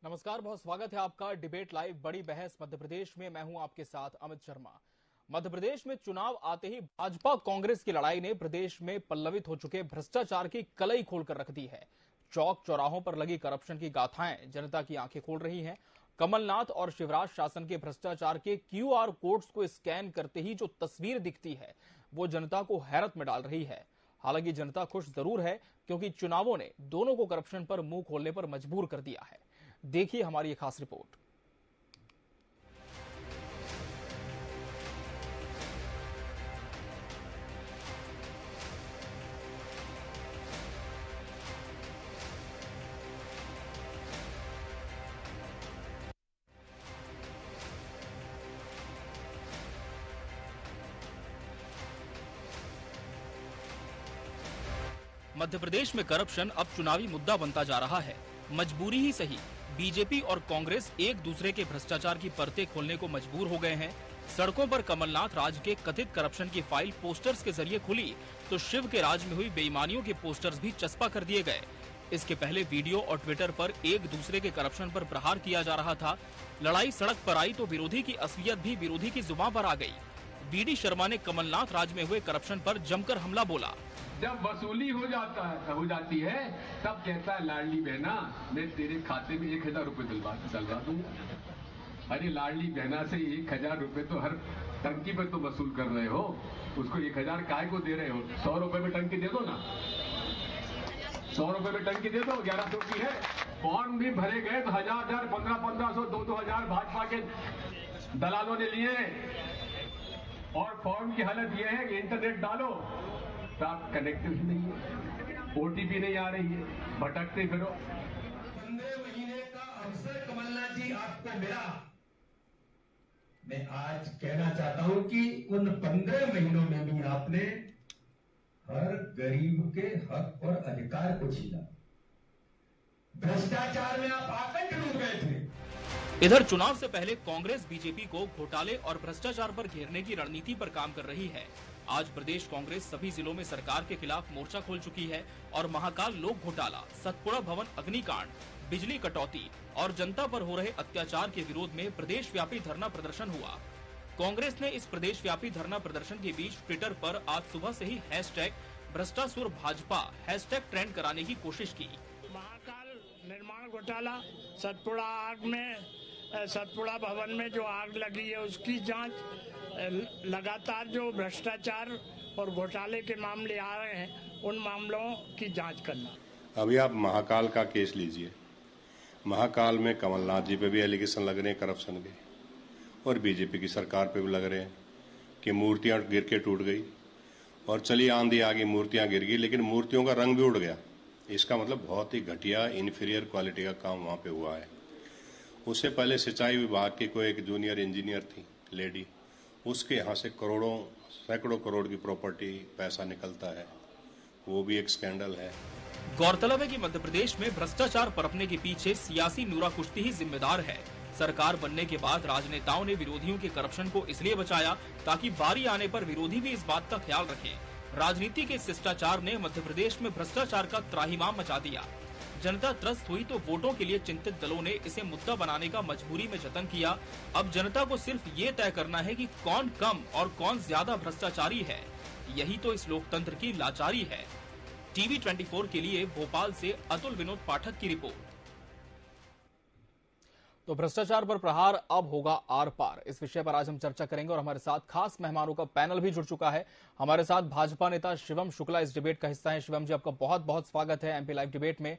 नमस्कार, बहुत स्वागत है आपका डिबेट लाइव बड़ी बहस मध्य प्रदेश में। मैं हूं आपके साथ अमित शर्मा। मध्य प्रदेश में चुनाव आते ही भाजपा कांग्रेस की लड़ाई ने प्रदेश में पल्लवित हो चुके भ्रष्टाचार की कलई खोलकर रख दी है। चौक चौराहों पर लगी करप्शन की गाथाएं जनता की आंखें खोल रही हैं। कमलनाथ और शिवराज शासन के भ्रष्टाचार के क्यूआर कोड्स को स्कैन करते ही जो तस्वीर दिखती है वो जनता को हैरत में डाल रही है। हालांकि जनता खुश जरूर है क्योंकि चुनावों ने दोनों को करप्शन पर मुंह खोलने पर मजबूर कर दिया है। देखिए हमारी एक खास रिपोर्ट। मध्य प्रदेश में करप्शन अब चुनावी मुद्दा बनता जा रहा है। मजबूरी ही सही, बीजेपी और कांग्रेस एक दूसरे के भ्रष्टाचार की परतें खोलने को मजबूर हो गए हैं। सड़कों पर कमलनाथ राज के कथित करप्शन की फाइल पोस्टर्स के जरिए खुली तो शिव के राज में हुई बेईमानियों के पोस्टर्स भी चस्पा कर दिए गए। इसके पहले वीडियो और ट्विटर पर एक दूसरे के करप्शन पर प्रहार किया जा रहा था। लड़ाई सड़क पर आई तो विरोधी की असलियत भी विरोधी की जुबान पर आ गई। बीडी शर्मा ने कमलनाथ राज में हुए करप्शन पर जमकर हमला बोला। जब वसूली हो जाती है तब कहता है लाडली बहना मैं तेरे खाते में 1000 रुपए डलवा दूंगा। अरे लाडली बहना से 1000 रुपए तो हर टंकी पे तो वसूल कर रहे हो, उसको 1000 काय को दे रहे हो? 100 रुपए में टंकी दे दो ना, 100 रुपए में टंकी दे दो। 1100 की है। फॉर्म भी भरे गए तो 1000 1500 2000 भाजपा के दलालों ने लिए और फॉर्म की हालत यह है कि इंटरनेट डालो साफ कनेक्टिव नहीं है, ओटीपी नहीं आ रही है, भटकते फिरो। 15 महीने का अवसर कमलनाथ जी आपको मिला। मैं आज कहना चाहता हूं कि उन 15 महीनों में भी आपने हर गरीब के हक और अधिकार को छीना। भ्रष्टाचार में आप आतंक डूब गए थे। इधर चुनाव से पहले कांग्रेस बीजेपी को घोटाले और भ्रष्टाचार पर घेरने की रणनीति पर काम कर रही है। आज प्रदेश कांग्रेस सभी जिलों में सरकार के खिलाफ मोर्चा खोल चुकी है और महाकाल लोक घोटाला, सतपुड़ा भवन अग्निकांड, बिजली कटौती और जनता पर हो रहे अत्याचार के विरोध में प्रदेश व्यापी धरना प्रदर्शन हुआ। कांग्रेस ने इस प्रदेश व्यापी धरना प्रदर्शन के बीच ट्विटर पर आज सुबह से ही हैशटैग भ्रष्टासुर भाजपा हैशटैग ट्रेंड कराने की कोशिश की। महाकाल निर्माण घोटाला, सतपुड़ा भवन में जो आग लगी है उसकी जांच, लगातार जो भ्रष्टाचार और घोटाले के मामले आ रहे हैं उन मामलों की जांच करना। अभी आप महाकाल का केस लीजिए। महाकाल में कमलनाथ जी पे भी एलिगेशन लग रहे हैं करप्शन के और बीजेपी की सरकार पे भी लग रहे हैं कि मूर्तियां गिर के टूट गई और चली आंधी आ गई, मूर्तियां गिर गई लेकिन मूर्तियों का रंग भी उड़ गया। इसका मतलब बहुत ही घटिया इन्फीरियर क्वालिटी का काम वहाँ पे हुआ है। उससे पहले सिंचाई विभाग की कोई एक जूनियर इंजीनियर थी लेडी, उसके यहाँ से सैकड़ों करोड़ की प्रॉपर्टी पैसा निकलता है, वो भी एक स्कैंडल है। गौरतलब है कि मध्य प्रदेश में भ्रष्टाचार पनपने के पीछे सियासी नूरा कुश्ती ही जिम्मेदार है। सरकार बनने के बाद राजनेताओं ने विरोधियों के करप्शन को इसलिए बचाया ताकि बारी आने पर विरोधी भी इस बात का ख्याल रखें। राजनीति के शिष्टाचार ने मध्य प्रदेश में भ्रष्टाचार का त्राहिमाम मचा दिया। जनता त्रस्त हुई तो वोटों के लिए चिंतित दलों ने इसे मुद्दा बनाने का मजबूरी में जतन किया। अब जनता को सिर्फ ये तय करना है कि कौन कम और कौन ज्यादा भ्रष्टाचारी है। यही तो इस लोकतंत्र की लाचारी है। टीवी 24 के लिए भोपाल से अतुल विनोद पाठक की रिपोर्ट। तो भ्रष्टाचार पर प्रहार अब होगा आर पार, इस विषय पर आज हम चर्चा करेंगे और हमारे साथ खास मेहमानों का पैनल भी जुड़ चुका है। हमारे साथ भाजपा नेता शिवम शुक्ला इस डिबेट का हिस्सा है। शिवम जी, आपका बहुत बहुत स्वागत है एमपी लाइव डिबेट में।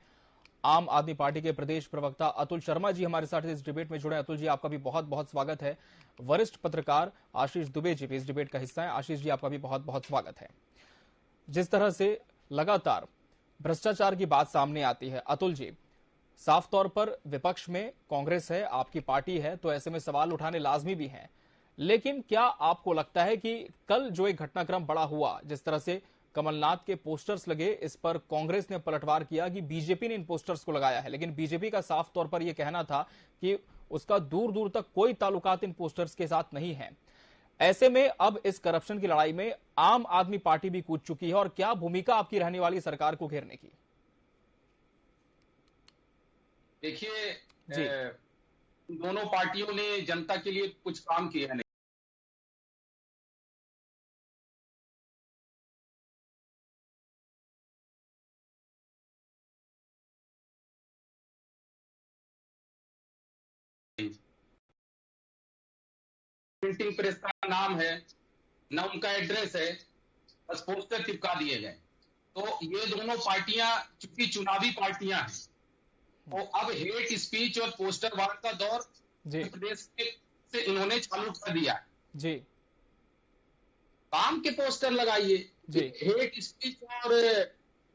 आम आदमी पार्टी के प्रदेश प्रवक्ता अतुल शर्मा जी हमारे साथ इस डिबेट में जुड़े। अतुल जी, आपका भी बहुत बहुत स्वागत है। वरिष्ठ पत्रकार आशीष दुबे जी भी इस डिबेट का हिस्सा है। आशीष जी, आपका भी बहुत बहुत स्वागत है। जिस तरह से लगातार भ्रष्टाचार की बात सामने आती है, अतुल जी, साफ तौर पर विपक्ष में कांग्रेस है, आपकी पार्टी है, तो ऐसे में सवाल उठाने लाजमी भी हैं। लेकिन क्या आपको लगता है कि कल जो एक घटनाक्रम बड़ा हुआ, जिस तरह से कमलनाथ के पोस्टर्स लगे, इस पर कांग्रेस ने पलटवार किया कि बीजेपी ने इन पोस्टर्स को लगाया है, लेकिन बीजेपी का साफ तौर पर यह कहना था कि उसका दूर दूर तक कोई ताल्लुकात इन पोस्टर्स के साथ नहीं है। ऐसे में अब इस करप्शन की लड़ाई में आम आदमी पार्टी भी कूद चुकी है और क्या भूमिका आपकी रहने वाली सरकार को घेरने की? देखिए, जी दोनों पार्टियों ने जनता के लिए कुछ काम किया नहीं। प्रिंटिंग प्रेस का नाम है, ना उनका एड्रेस है, बस पोस्टर चिपका दिए गए। तो ये दोनों पार्टियां चूंकि चुनावी पार्टियां हैं, तो अब हेट स्पीच और पोस्टर वार का दौर जी प्रदेश से इन्होंने चालू कर दिया। जी काम के पोस्टर लगाइए, जी हेट स्पीच और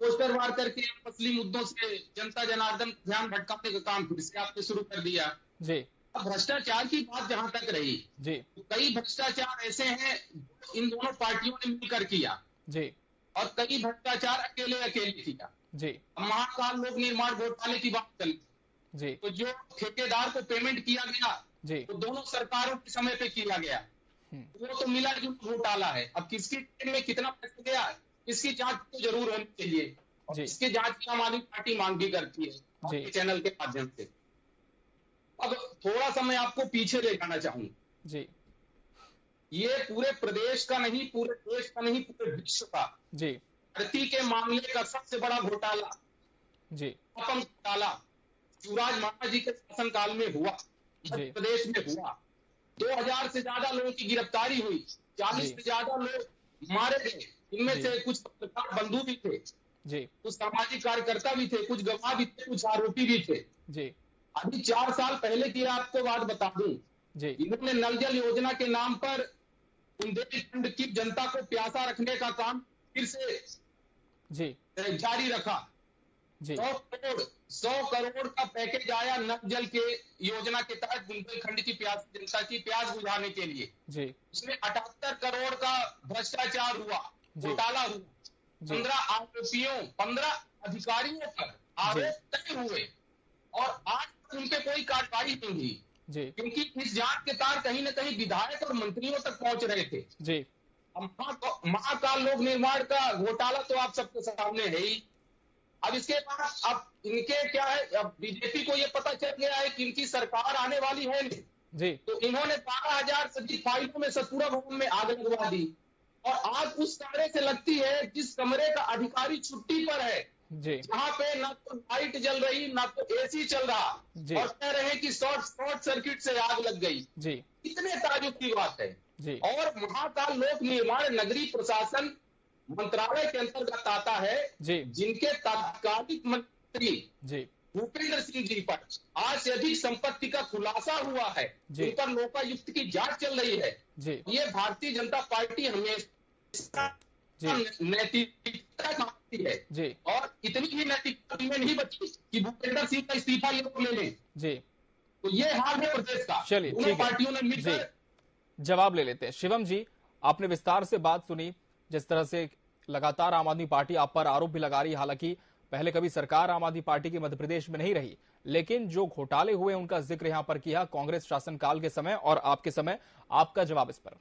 पोस्टर वार करके असली मुद्दों से जनता जनार्दन ध्यान भटकाने का काम फिर से आपने शुरू कर दिया। जी अब भ्रष्टाचार की बात जहां तक रही, जी तो कई भ्रष्टाचार ऐसे हैं जो इन दोनों पार्टियों ने मिलकर किया जी और कई भ्रष्टाचार अकेले अकेले किया। जी अब महाकाल लोक निर्माण घोटाले की बात चल, जी तो जो ठेकेदार को पेमेंट किया गया जी तो दोनों सरकारों के समय पे किया गया, वो तो मिला जुला घोटाला है। अब किसकी जेब में कितना पैसा गया, इसकी जांच तो जरूर होनी चाहिए और जी इसकी जांच की आम आदमी पार्टी मांग भी करती है जी। आपके चैनल के माध्यम से। अब थोड़ा सा मैं आपको पीछे ले जाना चाहूंगा। जी ये पूरे प्रदेश का नहीं, पूरे देश का नहीं, पूरे विश्व का जी भर्ती के मामले का सबसे बड़ा घोटाला, जी अपम घोटाला शिवराज महाराज जी के शासनकाल में हुआ, मध्य प्रदेश में हुआ। 2000 से ज्यादा लोगों की गिरफ्तारी हुई, 40 जी। से ज्यादा लोग मारे गए, इनमें जी। से कुछ पत्रकार बंधु भी थे, जी कुछ सामाजिक कार्यकर्ता भी थे, कुछ गवाह भी थे, कुछ आरोपी भी थे। जी अभी 4 साल पहले की आपको बात बता दूं, जी इन्होंने नल जल योजना के नाम पर बुंदेलखंड की जनता को प्यासा रखने का काम फिर से जी जारी रखा। जी 100 करोड़ का पैकेज आया नल जल के योजना के तहत बुंदेलखंड की प्यास, जनता की प्यास बुझाने के लिए। जी उसमें 78 करोड़ का भ्रष्टाचार हुआ, जी। घोटाला हुआ। जी 15 आरोपियों, 15 अधिकारियों पर आरोप तय हुए और आज तक उन पे कोई कार्रवाई नहीं हुई, जी क्योंकि इस जांच के तार कहीं न कहीं विधायक और मंत्रियों तक पहुंच रहे थे। जी अब महाकाल लोक निर्माण का घोटाला तो आप सबके सामने है ही। अब इसके बाद अब इनके क्या है, अब बीजेपी को ये पता चल गया है कि इनकी सरकार आने वाली है नहीं, जी तो इन्होंने 12,000 से अधिक फाइलों में सतपुरा भवन में आग लगवा दी और आग उस कमरे से लगती है जिस कमरे का अधिकारी छुट्टी पर है, जी जहां पे ना तो लाइट जल रही, ना तो एसी चल रहा, जी। और कह रहे हैं कि शॉर्ट सर्किट से आग लग गई। जी कितने ताजुब की बात है। जी और महाकाल लोक निर्माण नगरीय प्रशासन मंत्रालय के अंतर्गत आता है, जी जिनके तत्कालिक मंत्री जी भूपेंद्र सिंह जी पर आज से अधिक संपत्ति का खुलासा हुआ है, जी। जिन पर लोकायुक्त की जांच चल रही है। जी ये भारतीय जनता पार्टी हमेशा जी नैतिकता मांगती है जी और इतनी ही नैतिकता में नहीं बची कि भूपेंद्र सिंह का इस्तीफा ये लोग ले लें। जी तो ये हाल है प्रदेश का। चलिए, दोनों ठीक है। पार्टियों ने मिलकर जी जवाब ले लेते हैं। शिवम जी, आपने विस्तार से बात सुनी, जिस तरह से लगातार आम आदमी पार्टी आप पर आरोप भी लगा रही है। हालांकि पहले कभी सरकार आम आदमी पार्टी की मध्य प्रदेश में नहीं रही, लेकिन जो घोटाले हुए उनका जिक्र यहां पर किया कांग्रेस शासनकाल के समय और आपके समय। आपका जवाब इस पर?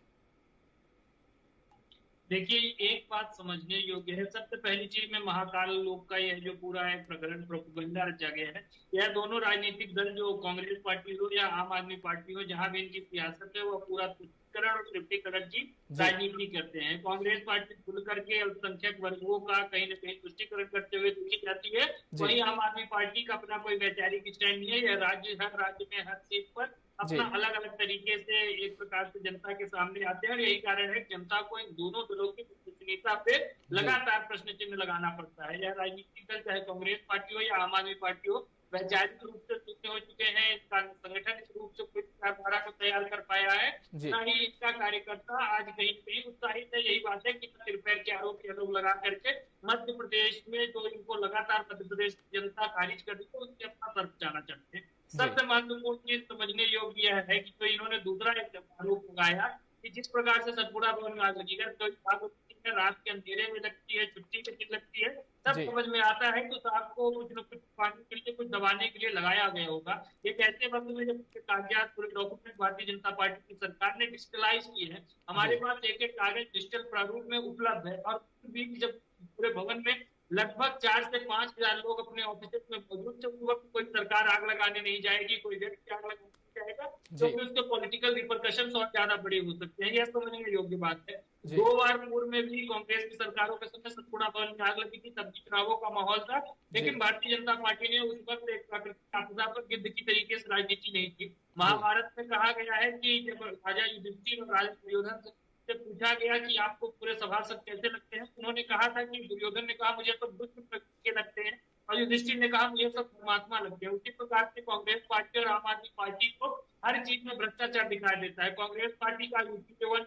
देखिए, एक बात समझने योग्य है। सबसे पहली चीज में महाकाल लोक का यह जो पूरा एक प्रकरण प्रोपेगेंडा रचा गया है, यह दोनों राजनीतिक दल, जो कांग्रेस पार्टी हो या आम आदमी पार्टी हो, जहां भी इनकी सियासत है, वह पूरा तुष्टीकरण और तृप्तिकरण की राजनीति करते हैं। कांग्रेस पार्टी खुल करके अल्पसंख्यक वर्गों का कहीं न कहीं तुष्टीकरण करते हुए देखी जाती है, वहीं आम आदमी पार्टी का अपना कोई वैचारिक स्टैंड नहीं है। यह हर राज्य में हर सीट पर अपना अलग अलग तरीके से एक प्रकार से जनता के सामने आते हैं और यही कारण है कि जनता को इन दोनों दलों की विश्वसनीयता पे लगातार प्रश्न चिन्ह लगाना पड़ता है। यह राजनीतिक दल चाहे कांग्रेस पार्टी हो या आम आदमी पार्टी हो, वैचारिक रूप से सूखे हो चुके हैं। इसका संगठन इस रूप से कोई विचारधारा को तैयार कर पाया है, न ही इसका कार्यकर्ता आज कहीं कहीं उत्साहित है। यही बात है कि सिरपैर के आरोप ये लोग लगा करके मध्य प्रदेश में जो इनको लगातार मध्य प्रदेश की जनता खारिज कर दी, तो उससे अपना तर्क जाना चाहते हैं। सबसे महत्वपूर्ण चीज समझने योग्य यह है कि तो इन्होंने दूसरा एक आरोप लगाया कि जिस प्रकार से सतपुड़ा भवन में आग लगी है, तो आग रात के अंधेरे में लगती है, छुट्टी के दिन लगती है, सब समझ में आता है। तो साहब को कुछ न कुछ पाने के लिए, कुछ दबाने के लिए लगाया गया होगा। एक ऐसे वक्त में जब कागजात, पूरे डॉक्यूमेंट भारतीय जनता पार्टी की सरकार ने डिजिटलाइज किए हैं, हमारे पास एक एक कागज डिजिटल प्रारूप में उपलब्ध है, और भी जब पूरे भवन में लगभग 4 से 5 हजार लोग अपने ऑफिस में मौजूद थे। उस वक्त कोई सरकार आग लगाने नहीं जाएगी, कोई व्यक्ति आग लगाने नहीं जाएगा, क्योंकि उसके पॉलिटिकल रिपरकशन और ज्यादा बड़े हो सकते हैं। यह समझने योग्य बात है। 2 बार पूर्व में भी कांग्रेस की सरकारों के समय सतपुड़ा भवन में आग लगी थी, तब भी चुनावों का माहौल था, लेकिन भारतीय जनता पार्टी ने उस वक्त एक प्राकृतिक आपदा पर गिद्ध की तरीके से राजनीति नहीं की। महाभारत में कहा गया है कि जब राजा युधिष्ठिर और राजा दुर्योधन से पूछा गया कि आपको पूरे सभासद कैसे लगते हैं, उन्होंने कहा था कि दुर्योधन ने कहा मुझे तो दुष्ट प्रकृति के लगते हैं, और युधिष्ठिर ने कहा मुझे सब परमात्मा लगते हैं। उसी प्रकार से कांग्रेस पार्टी और आम आदमी पार्टी को हर चीज में भ्रष्टाचार दिखाई देता है। कांग्रेस पार्टी का यूपी वन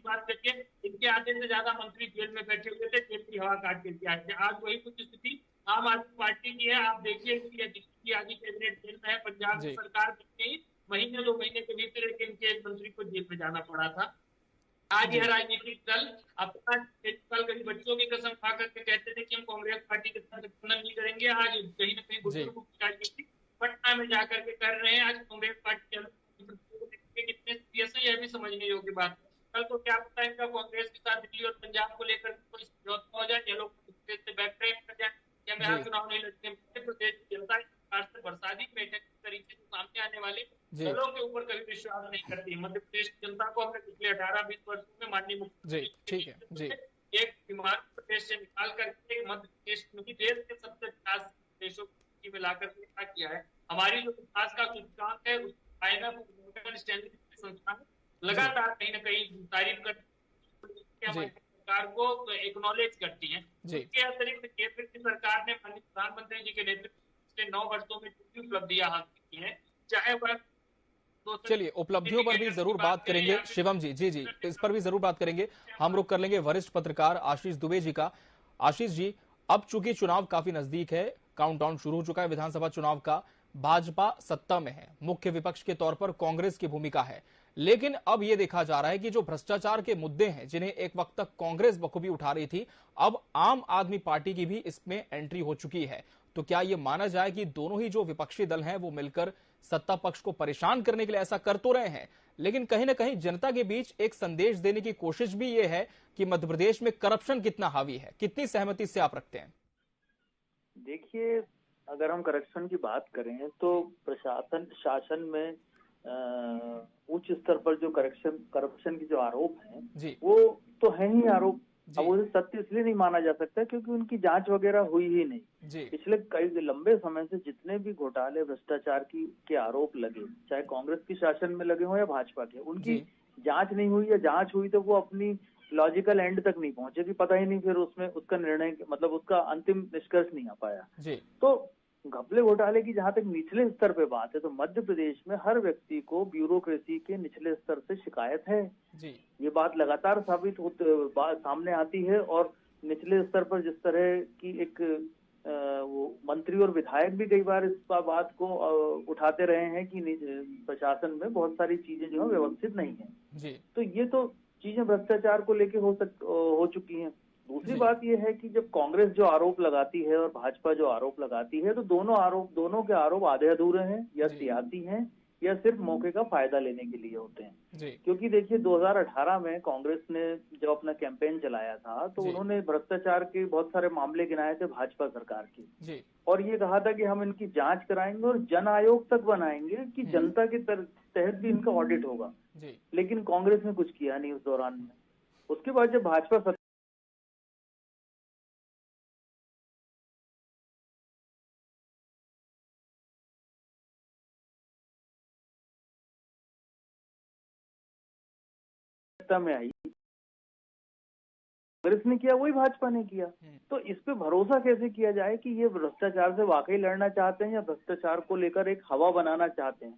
बात करके इनके आधे से ज्यादा मंत्री जेल में बैठे हुए थे, जेल की हवा काट के आए थे। आज वही कुछ स्थिति आम आदमी पार्टी की है। आप देखिए कि आदि कैबिनेट जेल में है। पंजाब की सरकार की महीने 2 महीने के भीतर इनके एक मंत्री को जेल में जाना पड़ा था। आज यह राजनीतिक दल अपना कल गरीब बच्चों की कसम खा करके कहते थे कि हम कांग्रेस पार्टी के साथ गठबंधन नहीं करेंगे। आज कहीं ना कहीं गुटों की राजनीति पटना में जाकर के कर रहे हैं। आज कांग्रेस पार्टी कितने सीरियस है, यह भी समझने योग्य बात है। कल को क्या पता इनका कांग्रेस के साथ दिल्ली और पंजाब को लेकर कोई समझौता हो जाए, ये लोग से बैक ट्रैक कर जाए, या मैं यहाँ चुनाव नहीं लड़ते। मध्य प्रदेश की जनता बरसाती बैठक के तरीके से सामने आने वाले दलों के ऊपर कभी विश्वास नहीं करती। मध्य प्रदेश की जनता को हमने पिछले 18-20 वर्षों में माननीय मुख्यमंत्री एक हिमाचल प्रदेश से निकाल करके मध्य प्रदेश में देश के सबसे विकास देशों की मिलाकर के क्या किया है। हमारी जो विकास का सूचकांक है संस्थान लगातार कहीं ना कहीं तारीफ करती सरकार को एक्नॉलेज करती है। इसके अतिरिक्त केंद्र की सरकार ने माननीय प्रधानमंत्री जी के नेतृत्व से 9 वर्षों में जितनी उपलब्धियां हासिल की हैं, चाहे वह चलिए उपलब्धियों पर भी जरूर बात करेंगे शिवम जी। जी जी, इस पर भी जरूर बात करेंगे। हम रुक कर लेंगे वरिष्ठ पत्रकार आशीष दुबे जी का। आशीष जी, अब चूंकि चुनाव काफी नजदीक है, काउंटडाउन शुरू हो चुका है विधानसभा चुनाव का, भाजपा सत्ता में है, मुख्य विपक्ष के तौर पर कांग्रेस की भूमिका है, लेकिन अब यह देखा जा रहा है कि जो भ्रष्टाचार के मुद्दे हैं जिन्हें एक वक्त तक कांग्रेस बखूबी उठा रही थी, अब आम आदमी पार्टी की भी इसमें एंट्री हो चुकी है। तो क्या यह माना जाए कि दोनों ही जो विपक्षी दल हैं वो मिलकर सत्ता पक्ष को परेशान करने के लिए ऐसा कर तो रहे हैं, लेकिन कहीं ना कहीं जनता के बीच एक संदेश देने की कोशिश भी ये है कि मध्य प्रदेश में करप्शन कितना हावी है? कितनी सहमति से आप रखते हैं? देखिए, अगर हम करप्शन की बात करें तो प्रशासन शासन में उच्च स्तर पर जो करप्शन के जो आरोप हैं वो तो है ही आरोप। अब उसे सत्य इसलिए नहीं माना जा सकता क्योंकि उनकी जांच वगैरह हुई ही नहीं। पिछले कई लंबे समय से जितने भी घोटाले भ्रष्टाचार के आरोप लगे, चाहे कांग्रेस की शासन में लगे हो या भाजपा के, उनकी जांच नहीं हुई, या जांच हुई तो वो अपनी लॉजिकल एंड तक नहीं पहुंचे कि पता ही नहीं फिर उसमें उसका निर्णय मतलब उसका अंतिम निष्कर्ष नहीं आ पाया। तो घपले घोटाले की जहां तक निचले स्तर पे बात है तो मध्य प्रदेश में हर व्यक्ति को ब्यूरोक्रेसी के निचले स्तर से शिकायत है। ये बात लगातार सामने आती है, और निचले स्तर पर जिस तरह की एक वो मंत्री और विधायक भी कई बार इस बात को उठाते रहे हैं कि प्रशासन में बहुत सारी चीजें जो है व्यवस्थित नहीं है। तो ये तो चीजें भ्रष्टाचार को लेके हो चुकी हैं। दूसरी बात यह है कि जब कांग्रेस जो आरोप लगाती है और भाजपा जो आरोप लगाती है तो दोनों के आरोप आधे अधूरे हैं, या सियासी हैं या सिर्फ मौके का फायदा लेने के लिए होते हैं। क्योंकि देखिए 2018 में कांग्रेस ने जब अपना कैंपेन चलाया था तो उन्होंने भ्रष्टाचार के बहुत सारे मामले गिनाए थे भाजपा सरकार के, और ये कहा था कि हम इनकी जांच कराएंगे और जन आयोग तक बनाएंगे कि जनता के तहत भी इनका ऑडिट होगा। लेकिन कांग्रेस ने कुछ किया नहीं उस दौरान में। उसके बाद जब भाजपा में आई, कांग्रेस ने किया वही भाजपा ने किया। तो इस पे भरोसा कैसे किया जाए कि ये भ्रष्टाचार से वाकई लड़ना चाहते हैं या भ्रष्टाचार को लेकर एक हवा बनाना चाहते हैं?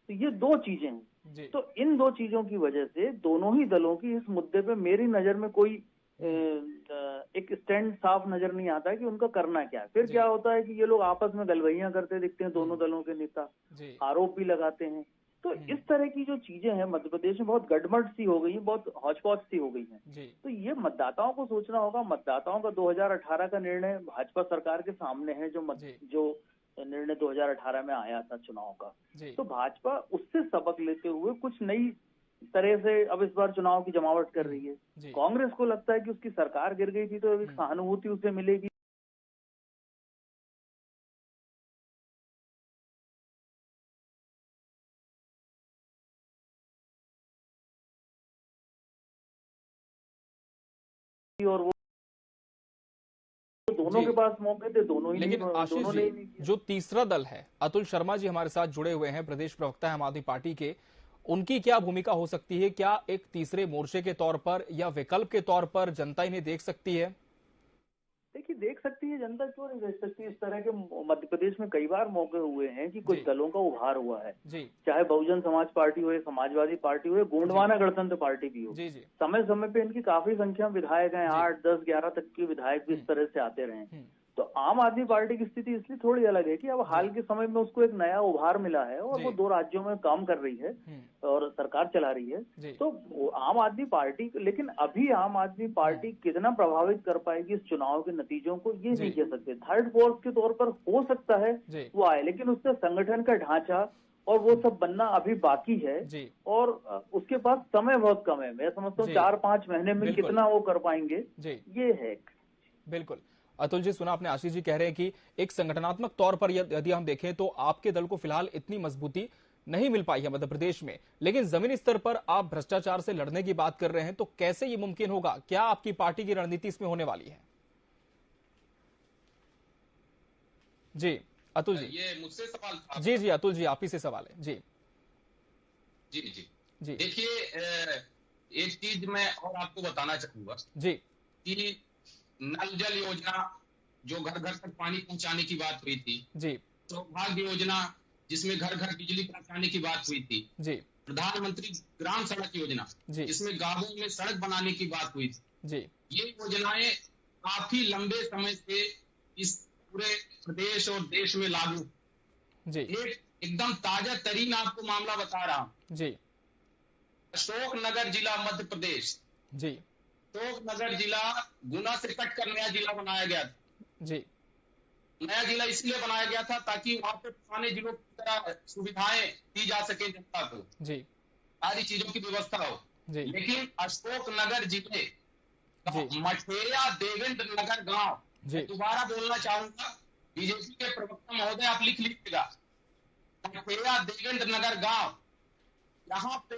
तो ये दो चीजें हैं। तो इन दो चीजों की वजह से दोनों ही दलों की इस मुद्दे पे मेरी नजर में कोई एक स्टैंड साफ नजर नहीं आता है कि उनका करना क्या है। फिर क्या होता है कि ये लोग आपस में गलवैयां करते दिखते हैं, दोनों दलों के नेता आरोप भी लगाते हैं। तो इस तरह की जो चीजें हैं मध्य प्रदेश में बहुत गड़बड़ सी हो गई है, बहुत हौच-पौच सी हो गई है। तो ये मतदाताओं को सोचना होगा। मतदाताओं का 2018 का निर्णय भाजपा सरकार के सामने है, जो निर्णय 2018 में आया था चुनाव का। तो भाजपा उससे सबक लेते हुए कुछ नई तरह से अब इस बार चुनाव की जमावट कर रही है। कांग्रेस को लगता है कि उसकी सरकार गिर गई थी तो एक सहानुभूति उसे मिलेगी। और वो दोनों के पास मौके थे, दोनों ही लेकिन आशीष दोनों जी, नहीं जो तीसरा दल है, अतुल शर्मा जी हमारे साथ जुड़े हुए हैं, प्रदेश प्रवक्ता है आम आदमी पार्टी के, उनकी क्या भूमिका हो सकती है? क्या एक तीसरे मोर्चे के तौर पर या विकल्प के तौर पर जनता इन्हें देख सकती है? देखिए, देख सकती है जनता, क्यों नहीं देख सकती। इस तरह के मध्य प्रदेश में कई बार मौके हुए हैं कि कुछ दलों का उभार हुआ है, चाहे बहुजन समाज पार्टी हो, समाजवादी पार्टी हो, गोंडवाना गणतंत्र पार्टी भी हो। समय समय पे इनकी काफी संख्या में विधायक हैं, 8, 10, 11 तक के विधायक भी इस तरह से आते रहे। तो आम आदमी पार्टी की स्थिति इसलिए थोड़ी अलग है कि अब हाल के समय में उसको एक नया उभार मिला है और वो 2 राज्यों में काम कर रही है और सरकार चला रही है। तो आम आदमी पार्टी, लेकिन अभी आम आदमी पार्टी कितना प्रभावित कर पाएगी इस चुनाव के नतीजों को, ये नहीं कह सकते। थर्ड फोर्स के तौर पर हो सकता है वो आए, लेकिन उससे संगठन का ढांचा और वो सब बनना अभी बाकी है और उसके पास समय बहुत कम है। मैं समझता हूँ 4-5 महीने में कितना वो कर पाएंगे, ये है। बिल्कुल अतुल जी, सुना आपने, आशीष जी कह रहे हैं कि एक संगठनात्मक तौर पर यदि हम देखें तो आपके दल को फिलहाल इतनी मजबूती नहीं मिल पाई है मध्य प्रदेश में, लेकिन जमीनी स्तर पर आप भ्रष्टाचार से लड़ने की बात कर रहे हैं, तो कैसे ये मुमकिन होगा? क्या आपकी पार्टी की रणनीति इसमें होने वाली है? जी अतुल जी। ये मुझसे सवाल था? जी जी अतुल जी, आप ही से सवाल है। जी जी जी जी। देखिए, एक चीज मैं और आपको बताना चाहूंगा जी कि नल जल योजना जो घर घर तक पानी पहुंचाने की बात हुई थी, जी, सौभाग्य योजना जिसमें घर घर बिजली पहुंचाने की बात हुई थी, जी, प्रधानमंत्री ग्राम सड़क योजना जिसमें गांवों में सड़क बनाने की बात हुई थी, जी, ये योजनाएं काफी लंबे समय से इस पूरे प्रदेश और देश में लागू। जी, एक एकदम ताजा तरीन आपको मामला बता रहा हूं। जी, अशोकनगर जिला मध्य प्रदेश, जी, अशोकनगर जिला गुना से कट कर नया जिला बनाया गया था। जी, नया जिला इसलिए बनाया गया था ताकि वहां पे पुराने जिलों की तरह सुविधाएं दी जा सके जनता को, जी, सारी चीजों की व्यवस्था हो। जी, लेकिन अशोकनगर जिले मठेरा देवेंद्र नगर गांव, दोबारा बोलना चाहूंगा, बीजेपी के प्रवक्ता महोदय आप लिख लीजिएगा, मठेरा देवेंद्र नगर गांव, यहाँ पे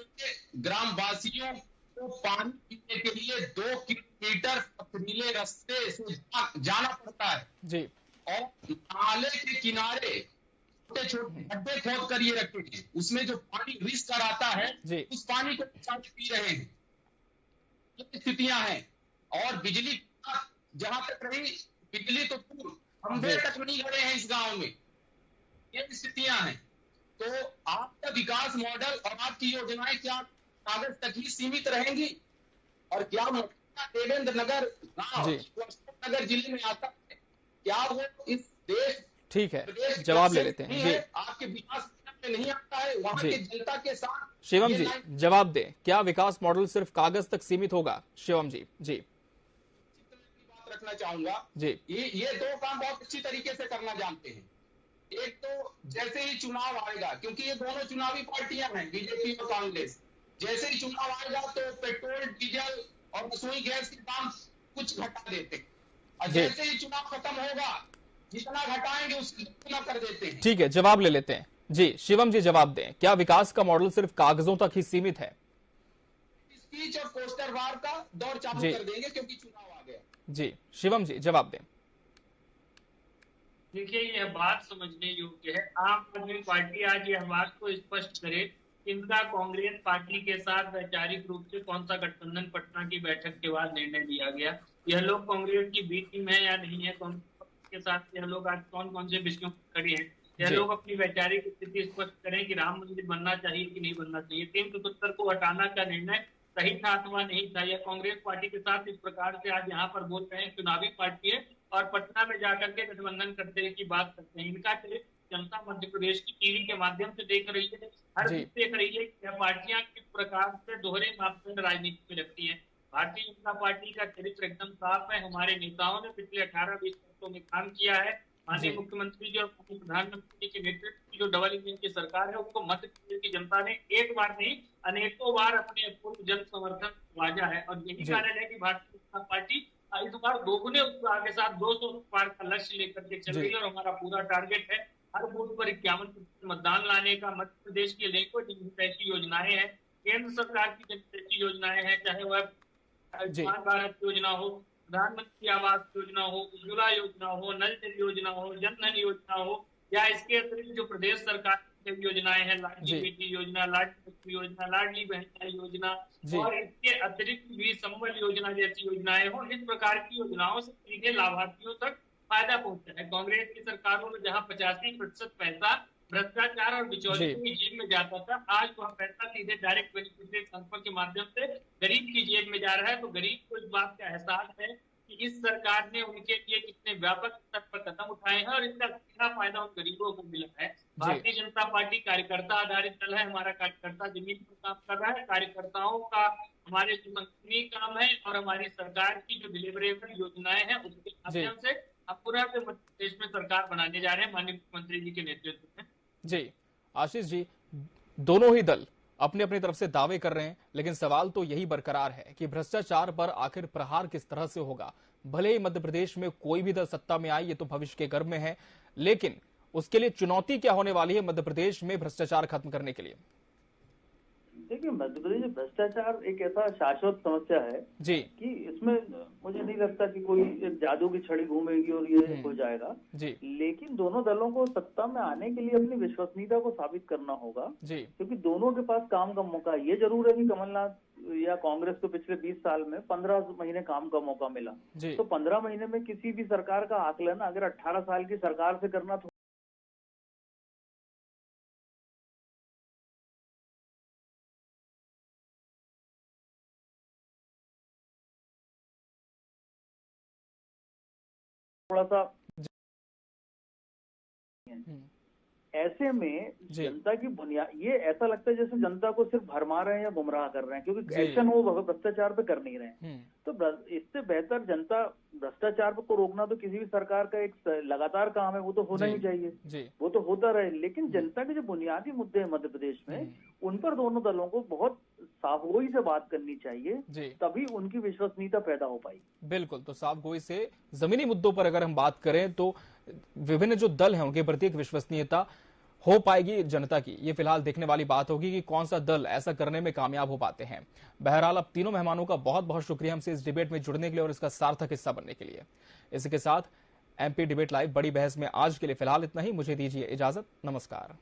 ग्रामवासियों को पानी पीने के लिए 2 किलोमीटर पथरीले रास्ते से जाना पड़ता है जी, और नाले के किनारे छोटे छोटे गड्ढे खोद कर ये रखे हैं, उसमें जो पानी रिस कर आता है उस पानी को पी रहे हैं। ये स्थितियां हैं। और बिजली जहां तक रही, बिजली तो दूर, खंभे तक नहीं लगे हैं इस गांव में, ये स्थितियां हैं। तो आपका विकास मॉडल और आपकी योजनाएं क्या कागज तक ही सीमित रहेंगी? और क्या देवेंद्र नगर गांव नगर जिले में आता है, क्या वो इस देश, ठीक है, जवाब ले लेते हैं जी। आपके विकास में नहीं आता है, वहां की जनता के साथ। शिवम जी जवाब दें, क्या विकास मॉडल सिर्फ कागज तक सीमित होगा? शिवम जी जी बात रखना चाहूंगा जी। ये 2 काम बहुत अच्छी तरीके से करना जानते हैं। एक तो जैसे ही चुनाव आएगा, क्योंकि ये दोनों चुनावी पार्टियां हैं, बीजेपी और कांग्रेस, जैसे ही चुनाव आएगा तो पेट्रोल, डीजल और रसोई गैस के दाम कुछ घटा देते, और जैसे ही चुनाव खत्म होगा जितना घटाएंगे उसकी दुगना कर देते हैं। ठीक है, जवाब ले लेते हैं जी। शिवम जी जवाब दें, क्या विकास का मॉडल सिर्फ कागजों तक ही सीमित है? स्पीच और पोस्टर वार का दौर चालू कर देंगे क्योंकि चुनाव आ गया जी। शिवम जी जवाब दें। देखिए, यह बात समझने योग्य है। आम आदमी पार्टी आज यह बात को स्पष्ट करे, इनका कांग्रेस पार्टी के साथ वैचारिक रूप से कौन सा गठबंधन पटना की बैठक के बाद निर्णय लिया गया। यह लोग कांग्रेस की बी टीम है या नहीं है, कांग्रेस के साथ यह लोग आज कौन कौन से विषयों पर खड़े हैं, यह लोग अपनी वैचारिक स्थिति स्पष्ट करें कि राम मंदिर बनना चाहिए कि नहीं बनना चाहिए। 377 को हटाना का निर्णय सही था अथवा नहीं था, यह कांग्रेस पार्टी के साथ इस प्रकार से आज यहाँ पर बोल रहे हैं, चुनावी पार्टी है और पटना में जाकर के गठबंधन करते की बात करते हैं। इनका जनता मध्य प्रदेश की टीवी के माध्यम से देख रही है, हर देख रही है कि यह पार्टियां किस प्रकार से दोहरे मापदंड राजनीति में रखती है। भारतीय जनता पार्टी का चरित्र एकदम साफ है। हमारे नेताओं ने पिछले 18-20 वर्षों में काम किया है। माननीय मुख्यमंत्री जी और प्रधानमंत्री के नेतृत्व की जो डबल इंजन की सरकार है, उसको मध्य प्रदेश की जनता ने एक बार नहीं अनेकों बार अपने अपूर्व जन समर्थन बाजा है, और यही कारण है कि भारतीय जनता पार्टी इस बार दोगुने उत्साह के साथ 200 पार का लक्ष्य लेकर के चल रही है। और हमारा पूरा टारगेट है हर बूथ पर 51% मतदान लाने का। मध्य प्रदेश की अनेकों जनहितैषी योजनाएं हैं, केंद्र सरकार की जनहितैषी योजनाएं हैं, चाहे वह आयुष्मान भारत योजना हो, प्रधानमंत्री आवास योजना हो, उज्ज्वला योजना हो, नल जल योजना हो, जन धन योजना हो, या इसके अतिरिक्त जो प्रदेश सरकार की योजनाएं हैं, लाडली बेटी योजना, लाडली बच्ची योजना, लाडली बहन योजना और इसके अतिरिक्त भी संबल योजना जैसी योजनाएं हो, इस प्रकार की योजनाओं से सीधे लाभार्थियों तक फायदा पहुंचा है। कांग्रेस की सरकारों में जहां 85% पैसा भ्रष्टाचार और बिचौलियों की जेब में जाता था, आज वह पैसा सीधे डायरेक्ट बेनिफिशियरी ट्रांसफर के माध्यम से गरीब की जेब में जा रहा है। तो गरीब को इस बात का एहसास है कि इस सरकार ने उनके लिए कितने व्यापक स्तर पर कदम उठाए हैं और इसका सीधा फायदा उन गरीबों को मिला है। भारतीय जनता पार्टी कार्यकर्ता आधारित दल है, हमारा कार्यकर्ता जमीन पर काम कर रहा है, कार्यकर्ताओं का हमारे संगठनीय काम है और हमारी सरकार की जो डिलीवरेबल योजनाएं हैं उसके माध्यम से हम पूरा मध्य प्रदेश में सरकार बनाने जा रहे हैं माननीय मुख्यमंत्री जी के नेतृत्व में। जी आशीष जी, दोनों ही दल अपनी अपनी तरफ से दावे कर रहे हैं, लेकिन सवाल तो यही बरकरार है कि भ्रष्टाचार पर आखिर प्रहार किस तरह से होगा। भले ही मध्य प्रदेश में कोई भी दल सत्ता में आए, ये तो भविष्य के गर्भ में है, लेकिन उसके लिए चुनौती क्या होने वाली है मध्य प्रदेश में भ्रष्टाचार खत्म करने के लिए? देखिए, मध्य प्रदेश में भ्रष्टाचार एक ऐसा शाश्वत समस्या है जी कि इसमें मुझे नहीं लगता कि कोई एक जादू की छड़ी घूमेगी और ये हो जाएगा जी। लेकिन दोनों दलों को सत्ता में आने के लिए अपनी विश्वसनीयता को साबित करना होगा जी, क्योंकि दोनों के पास काम का मौका है। ये जरूर है कि कमलनाथ या कांग्रेस को पिछले 20 साल में 15 महीने काम का मौका मिला, तो 15 महीने में किसी भी सरकार का आकलन अगर 18 साल की सरकार से करना थोड़ा सा ऐसे में जनता की बुनियाद, ये ऐसा लगता है जैसे जनता को सिर्फ भरमा रहे हैं या गुमराह कर रहे हैं, क्योंकि एक्शन वो भ्रष्टाचार पे कर नहीं रहे हैं। तो इससे बेहतर जनता भ्रष्टाचार को रोकना तो किसी भी सरकार का एक लगातार काम है, वो तो होना ही चाहिए, वो तो होता रहे। लेकिन जनता के जो बुनियादी मुद्दे हैं मध्य प्रदेश में, उन पर दोनों दलों को बहुत साफगोई से बात करनी चाहिए, तभी उनकी विश्वसनीयता पैदा हो पाई। बिल्कुल, तो साफगोई से जमीनी मुद्दों पर अगर हम बात करें तो विभिन्न जो दल हैं उनके प्रति एक विश्वसनीयता हो पाएगी जनता की। ये फिलहाल देखने वाली बात होगी कि कौन सा दल ऐसा करने में कामयाब हो पाते हैं। बहरहाल अब तीनों मेहमानों का बहुत बहुत शुक्रिया हमसे इस डिबेट में जुड़ने के लिए और इसका सार्थक हिस्सा बनने के लिए। इसी के साथ एमपी डिबेट लाइव बड़ी बहस में आज के लिए फिलहाल इतना ही। मुझे दीजिए इजाजत, नमस्कार।